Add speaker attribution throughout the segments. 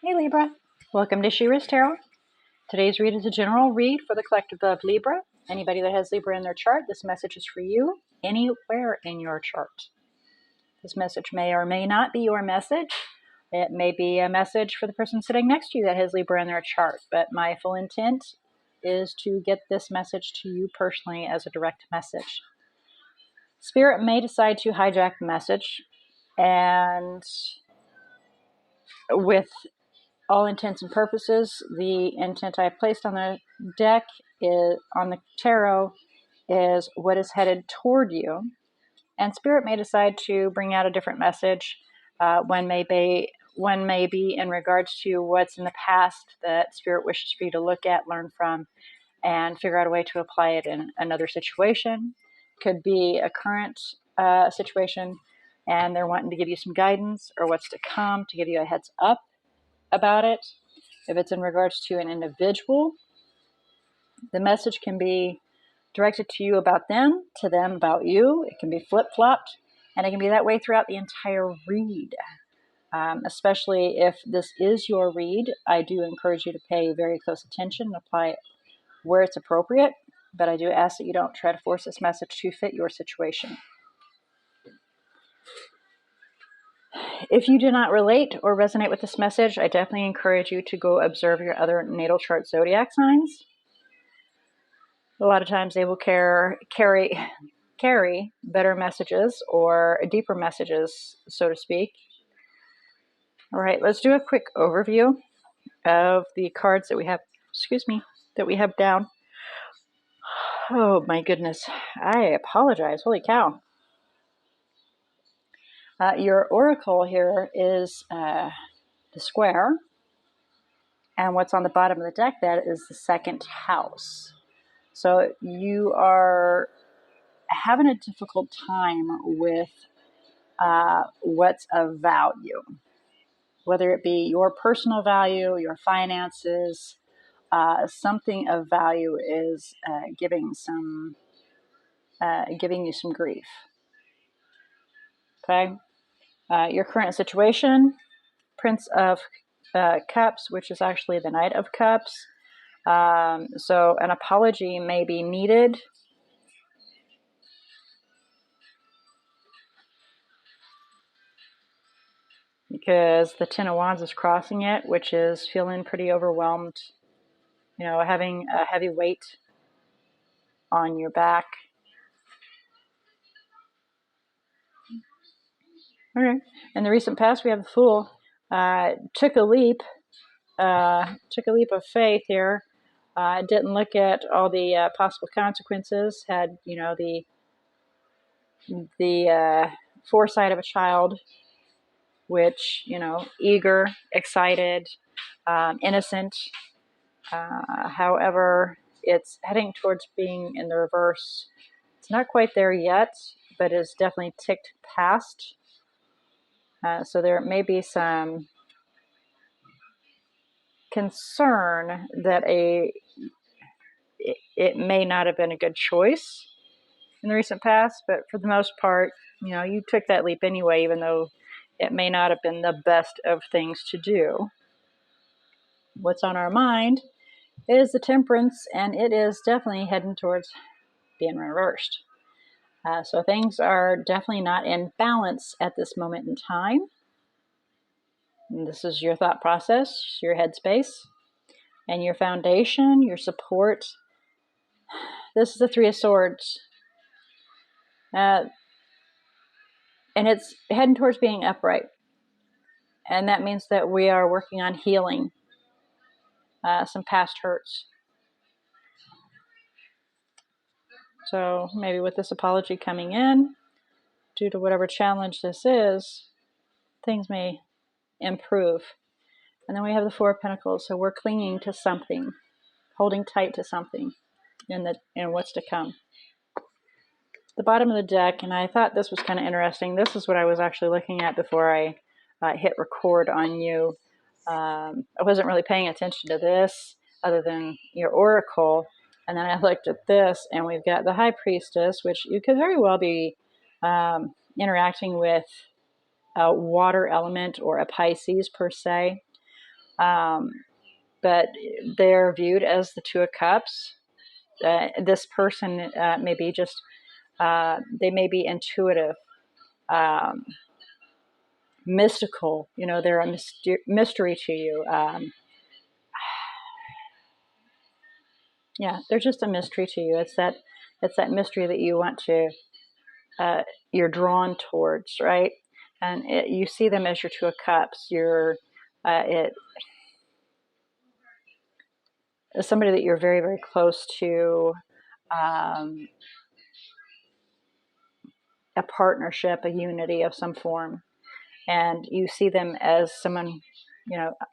Speaker 1: Hey Libra, welcome to She-ruhz Tarot. Today's read is a general read for the collective of Libra. Anybody that has Libra in their chart, this message is for you anywhere in your chart. This message may or may not be your message. It may be a message for the person sitting next to you that has Libra in their chart, but my full intent is to get this message to you personally as a direct message. Spirit may decide to hijack the message, and with all intents and purposes, the intent I placed on the deck is on the tarot is what is headed toward you, and Spirit may decide to bring out a different message. One may be in regards to what's in the past that Spirit wishes for you to look at, learn from, and figure out a way to apply it in another situation. Could be a current situation, and they're wanting to give you some guidance or what's to come, to give you a heads up about it. If it's in regards to an individual, the message can be directed to you about them, to them about you. It can be flip-flopped, and it can be that way throughout the entire read. Especially if this is your read, I do encourage you to pay very close attention and apply it where it's appropriate, but I do ask that you don't try to force this message to fit your situation. If you do not relate or resonate with this message, I definitely encourage you to go observe your other natal chart zodiac signs. A lot of times they will carry better messages or deeper messages, so to speak. All right, let's do a quick overview of the cards that we have, that we have down. Oh my goodness, I apologize. Holy cow. Your oracle here is the square, and what's on the bottom of the deck, that is the second house. So you are having a difficult time with what's of value, whether it be your personal value, your finances. Something of value is giving you some grief. Okay. Your current situation, Prince of Cups, which is actually the Knight of Cups. So an apology may be needed. Because the Ten of Wands is crossing it, which is feeling pretty overwhelmed. You know, having a heavy weight on your back. Okay. In the recent past, we have the Fool. Took a leap of faith here. Didn't look at all the possible consequences. Had, you know, the foresight of a child, which, you know, eager, excited, innocent. However, it's heading towards being in the reverse. It's not quite there yet, but it's definitely ticked past. So there may be some concern that it may not have been a good choice in the recent past, but for the most part, you know, you took that leap anyway, even though it may not have been the best of things to do. What's on our mind is the Temperance, and it is definitely heading towards being reversed. So things are definitely not in balance at this moment in time. And this is your thought process, your headspace, and your foundation, your support. This is the Three of Swords. And it's heading towards being upright. And that means that we are working on healing some past hurts. So maybe with this apology coming in, due to whatever challenge this is, things may improve. And then we have the Four of Pentacles. So we're clinging to something, holding tight to something in what's to come. The bottom of the deck, and I thought this was kind of interesting. This is what I was actually looking at before I hit record on you. I wasn't really paying attention to this other than your oracle. And then I looked at this, and we've got the High Priestess, which you could very well be interacting with a water element or a Pisces per se. But they're viewed as the Two of Cups. This person may be just, they may be intuitive, um, mystical. They're a mystery to you. Yeah, they're just a mystery to you. It's that mystery that you want to, you're drawn towards, right? And you see them as your Two of Cups. It somebody that you're very, very close to, um, a partnership, a unity of some form. And you see them as someone,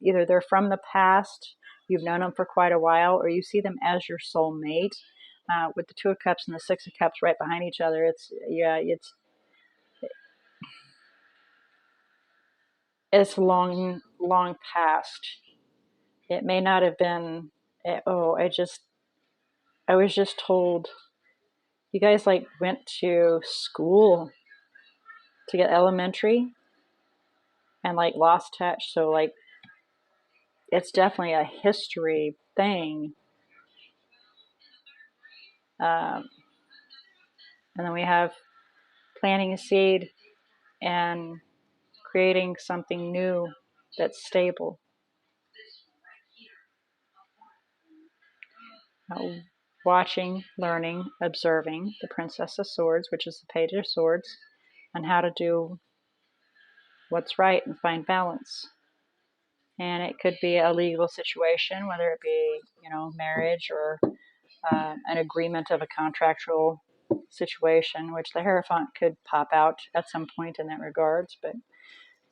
Speaker 1: either they're from the past, you've known them for quite a while, or you see them as your soulmate. With the Two of Cups and the Six of Cups right behind each other, it's long, long past. It may not have been. I was just told you guys like went to school to get elementary and like lost touch. So like it's definitely a history thing. Um, and then we have planting a seed and creating something new that's stable. Watching, learning, observing the Princess of Swords, which is the Page of Swords, on how to do what's right and find balance. And it could be a legal situation, whether it be, marriage or an agreement of a contractual situation, which the Hierophant could pop out at some point in that regards. But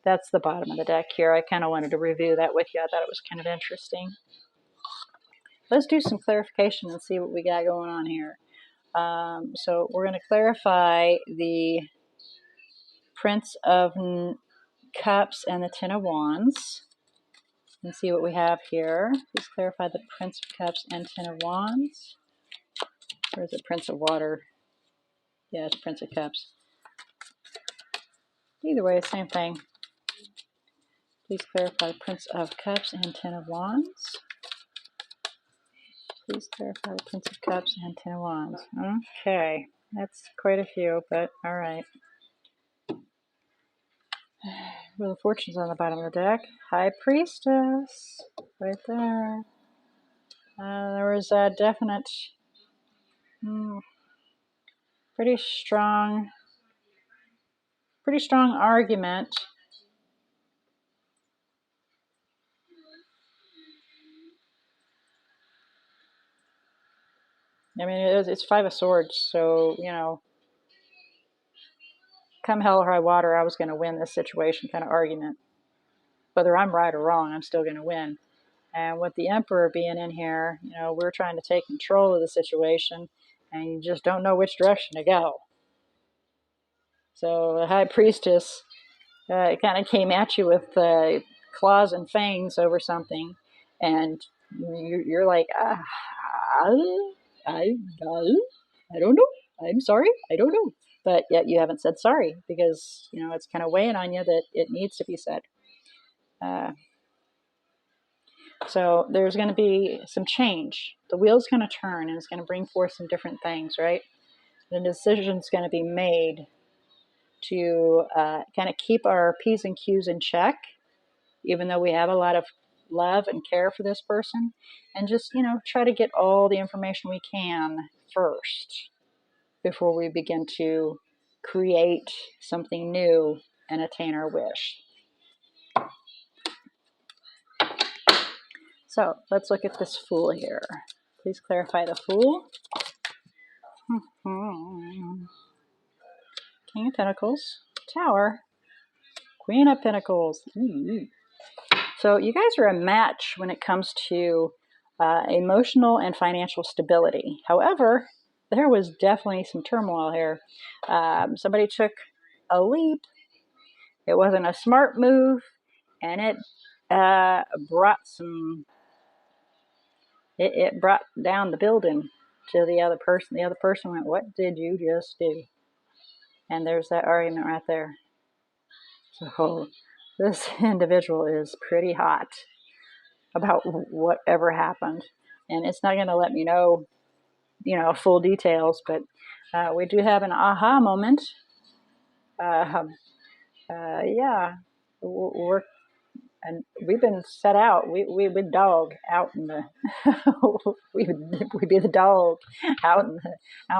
Speaker 1: that's the bottom of the deck here. I kind of wanted to review that with you. I thought it was kind of interesting. Let's do some clarification and see what we got going on here. So we're going to clarify the Prince of Cups and the Ten of Wands and see what we have here. Please clarify the Prince of Cups and Ten of Wands. Or is it Prince of Water? Yeah, it's Prince of Cups. Either way, same thing. Please clarify Prince of Cups and Ten of Wands. Please clarify the Prince of Cups and Ten of Wands. Okay, that's quite a few, but all right. Wheel of Fortune's on the bottom of the deck. High Priestess, right there. There was a definite, pretty strong argument. I mean, it's Five of Swords, so, come hell or high water, I was going to win this situation kind of argument. Whether I'm right or wrong, I'm still going to win. And with the Emperor being in here, we're trying to take control of the situation, and you just don't know which direction to go. So the High Priestess kind of came at you with claws and fangs over something, and you're like, I don't know. I'm sorry, I don't know. But yet you haven't said sorry because, it's kind of weighing on you that it needs to be said. So there's going to be some change. The wheel's going to turn and it's going to bring forth some different things, right? The decision's going to be made to kind of keep our P's and Q's in check, even though we have a lot of love and care for this person, and just, try to get all the information we can first before we begin to create something new and attain our wish. So let's look at this Fool here. Please clarify the Fool. King of Pentacles, Tower, Queen of Pentacles. So you guys are a match when it comes to emotional and financial stability. However, there was definitely some turmoil here. Somebody took a leap. It wasn't a smart move, and it brought some. It brought down the building to the other person. The other person went, "What did you just do?" And there's that argument right there. So this individual is pretty hot. about whatever happened. And it's not going to let me know, full details, but we do have an aha moment. Yeah, we're and we've been set out. We would dog out in the we'd be the dog out in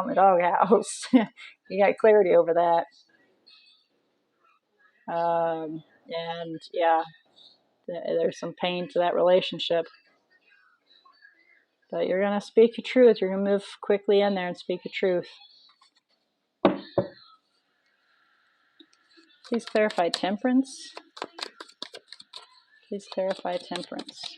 Speaker 1: the doghouse. You got clarity over that, and yeah, there's some pain to that relationship. But you're gonna speak your truth. You're gonna move quickly in there and speak your truth. Please clarify temperance. Please clarify temperance.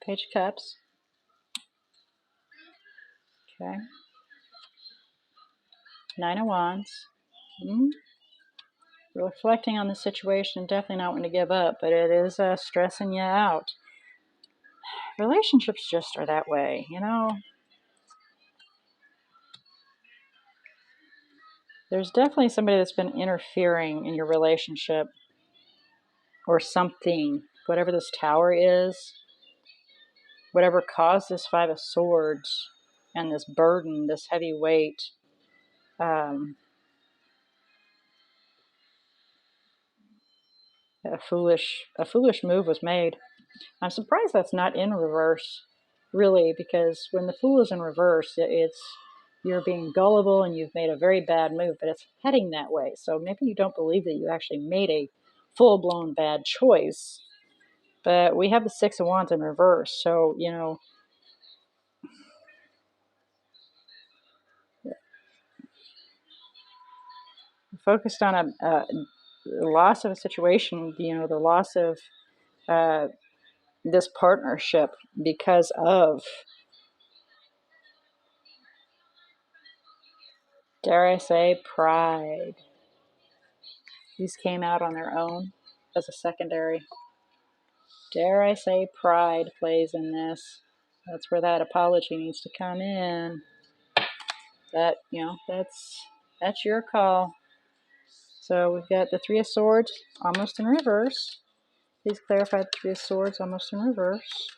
Speaker 1: Page of Cups. Okay. Nine of Wands. Reflecting on the situation, definitely not want to give up, but it is stressing you out. Relationships just are that way, There's definitely somebody that's been interfering in your relationship or something, whatever this Tower is, whatever caused this Five of Swords and this burden, this heavy weight. A foolish move was made. I'm surprised that's not in reverse, really, because when the Fool is in reverse, it's you're being gullible and you've made a very bad move, but it's heading that way. So maybe you don't believe that you actually made a full-blown bad choice. But we have the Six of Wands in reverse, so focused on a loss of a situation, the loss of this partnership because of, dare I say, pride. These came out on their own as a secondary. Dare I say, pride plays in this. That's where that apology needs to come in. That's your call. So we've got the Three of Swords almost in reverse. Please clarify the Three of Swords almost in reverse.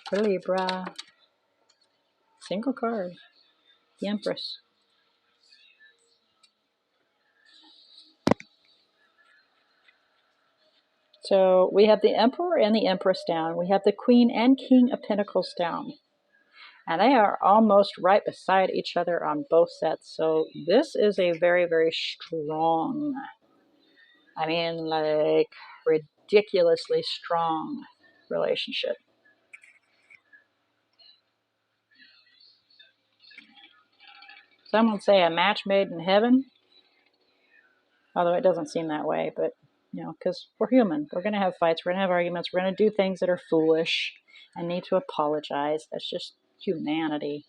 Speaker 1: For Libra. Single card. The Empress. So we have the Emperor and the Empress down. We have the Queen and King of Pentacles down. And they are almost right beside each other on both sets. So this is a very, very strong, like ridiculously strong relationship. Some would say a match made in heaven, although it doesn't seem that way, but because we're human. We're going to have fights, we're going to have arguments, we're going to do things that are foolish and need to apologize. That's just humanity.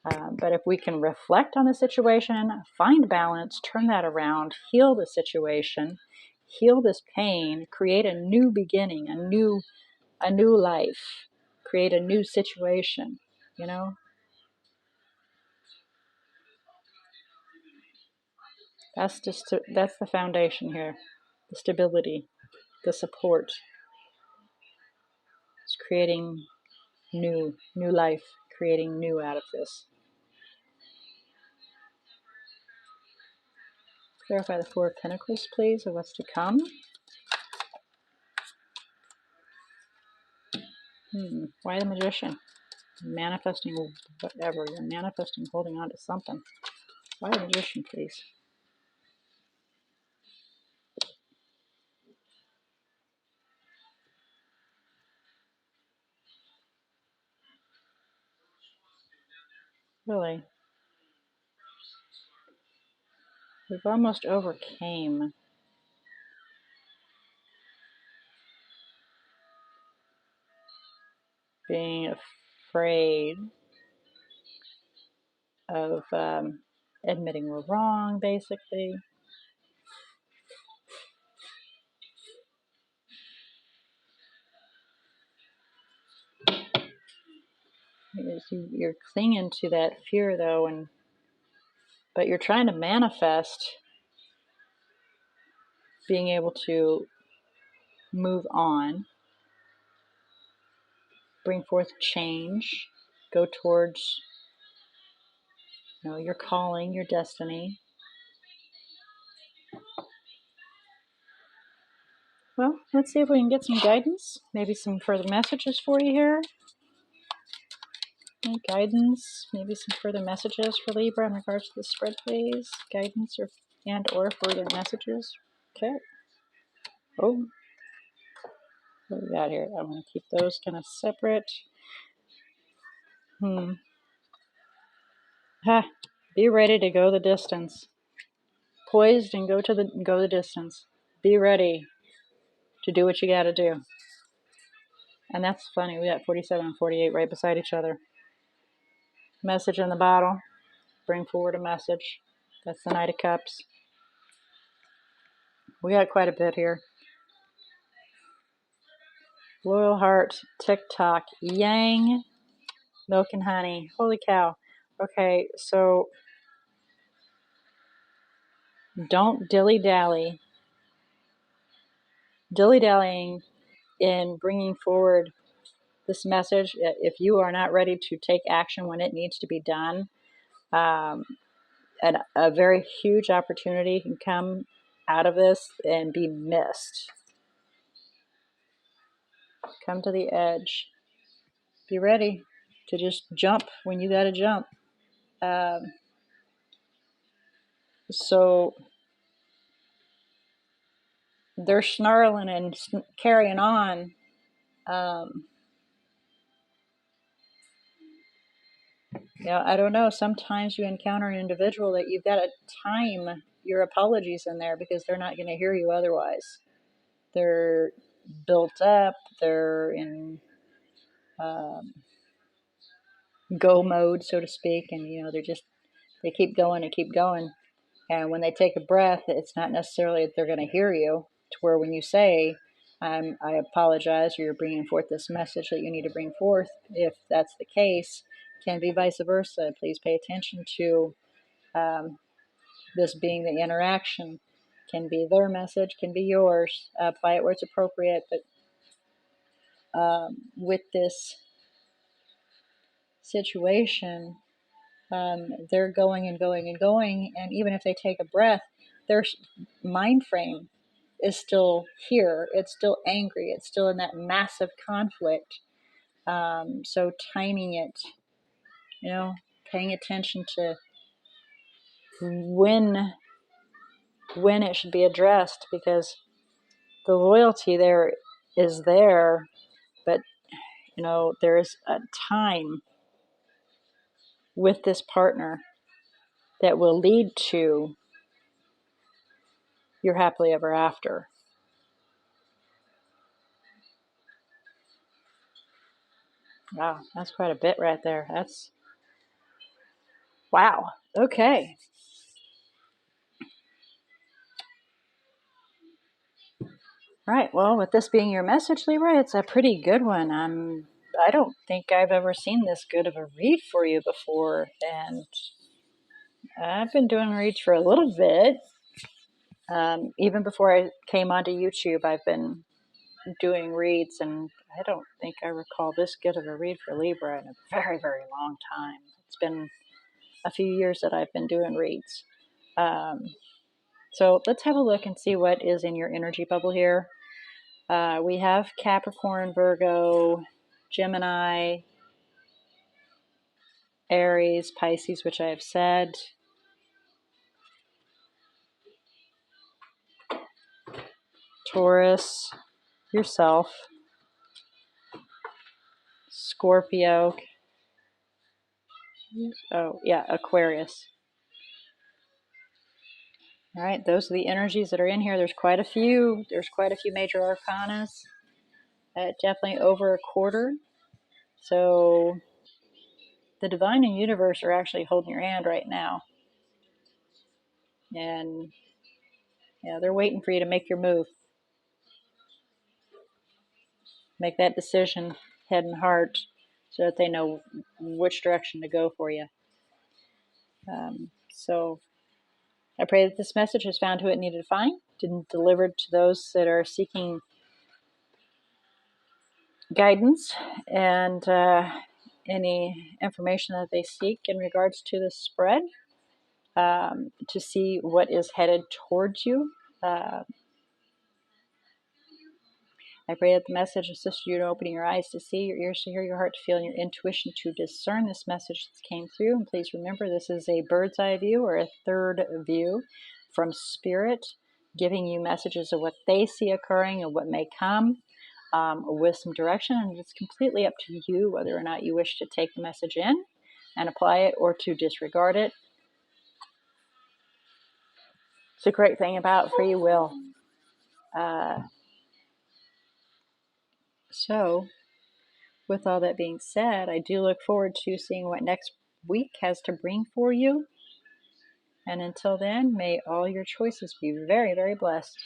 Speaker 1: But if we can reflect on the situation, find balance, turn that around, heal the situation, heal this pain, create a new beginning, a new life, create a new situation, That's the foundation here, the stability, the support. It's creating new life, creating new out of this. Clarify the Four of Pentacles, please, of what's to come. Why the Magician? Manifesting whatever. You're manifesting, holding on to something. Why the Magician, please? Really? We've almost overcame being afraid of admitting we're wrong, basically. You're clinging to that fear though, but you're trying to manifest being able to move on, bring forth change, go towards your calling, your destiny. Well, let's see if we can get some guidance, maybe some further messages for you here. Any guidance, maybe some further messages for Libra in regards to the spread, please. Guidance or further messages. Okay. Oh, what do we got here? I'm going to keep those kind of separate. Be ready to go the distance. Poised and go the distance. Be ready to do what you got to do. And that's funny. We got 47 and 48 right beside each other. Message in the bottle. Bring forward a message. That's the Knight of Cups. We got quite a bit here. Loyal Heart, TikTok, Yang, Milk and Honey. Holy cow. Okay, so don't dilly-dally. Dilly-dallying in bringing forward this message, if you are not ready to take action when it needs to be done, and a very huge opportunity can come out of this and be missed. Come to the edge. Be ready to just jump when you got to jump. So they're snarling and carrying on. I don't know. Sometimes you encounter an individual that you've got to time your apologies in there because they're not going to hear you otherwise. They're built up. They're in go mode, so to speak, and they keep going and keep going. And when they take a breath, it's not necessarily that they're going to hear you. To where when you say, "I apologize," or you're bringing forth this message that you need to bring forth, if that's the case, can be vice versa. Please pay attention to this being the interaction. Can be their message, can be yours. Apply it where it's appropriate, but with this situation, they're going and going and going, and even if they take a breath, their mind frame is still here. It's still angry. It's still in that massive conflict. So timing it, paying attention to when it should be addressed, because the loyalty there is there, but there is a time with this partner that will lead to your happily ever after. Wow, that's quite a bit right there. Wow. Okay. Right. Well, with this being your message, Libra, it's a pretty good one. I don't think I've ever seen this good of a read for you before, and I've been doing reads for a little bit. Even before I came onto YouTube, I've been doing reads, and I don't think I recall this good of a read for Libra in a very, very long time. It's been a few years that I've been doing reads. So let's have a look and see what is in your energy bubble here. We have Capricorn, Virgo, Gemini, Aries, Pisces, which I have said. Taurus, yourself. Scorpio. Oh, yeah, Aquarius. All right, those are the energies that are in here. There's quite a few. There's quite a few major arcanas. Definitely over a quarter. So the divine and universe are actually holding your hand right now. And they're waiting for you to make your move. Make that decision, head and heart. so that they know which direction to go for you. So I pray that this message has found who it needed to find, and delivered to those that are seeking guidance and any information that they seek in regards to this spread, to see what is headed towards you. I pray that the message assists you in opening your eyes to see, your ears to hear, your heart to feel, and your intuition to discern this message that came through. And please remember, this is a bird's eye view or a third view from Spirit, giving you messages of what they see occurring and what may come, with some direction. And it's completely up to you whether or not you wish to take the message in and apply it or to disregard it. It's a great thing about free will. So, with all that being said, I do look forward to seeing what next week has to bring for you. And until then, may all your choices be very, very blessed.